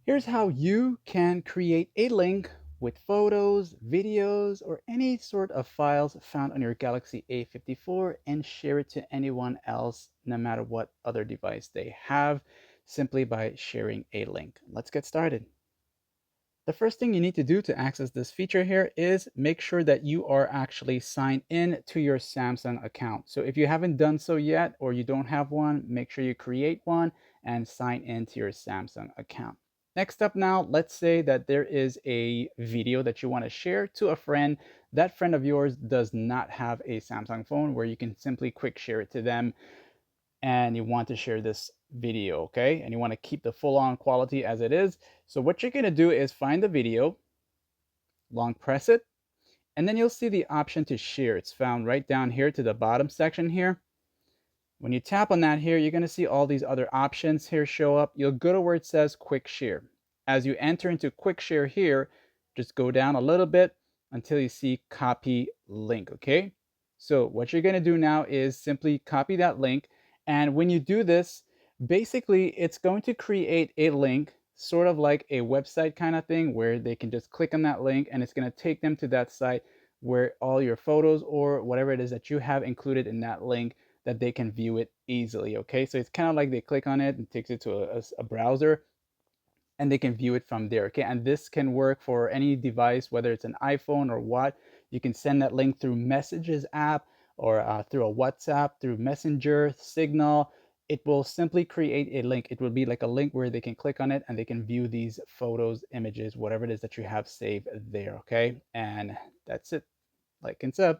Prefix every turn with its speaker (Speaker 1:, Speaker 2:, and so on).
Speaker 1: Here's how you can create a link with photos, videos, or any sort of files found on your Galaxy A54 and share it to anyone else, no matter what other device they have, simply by sharing a link. Let's get started. The first thing you need to do to access this feature here is make sure that you are actually signed in to your Samsung account. So if you haven't done so yet or you don't have one, make sure you create one and sign in to your Samsung account. Next up now, let's say that there is a video that you want to share to a friend. That friend of yours does not have a Samsung phone where you can simply quick share it to them and you want to share this video, okay? And you want to keep the full on quality as it is. So what you're going to do is find the video, long press it, and then you'll see the option to share. It's found right down here to the bottom section here. When you tap on that here, you're going to see all these other options here show up. You'll go to where it says quick share. As you enter into quick share here, just go down a little bit until you see copy link, okay? So what you're going to do now is simply copy that link. And when you do this, basically it's going to create a link, sort of like a website kind of thing, where they can just click on that link and it's going to take them to that site where all your photos or whatever it is that you have included in that link, that they can view it easily. Okay, so it's kind of like they click on it and takes it to a browser and they can view it from there. Okay, and this can work for any device, whether it's an iPhone or what. You can send that link through Messages app or through a WhatsApp, through Messenger, Signal. It will simply create a link. It will be like a link where they can click on it and they can view these photos, images, whatever it is that you have saved there. Okay, and that's it. Like and sub.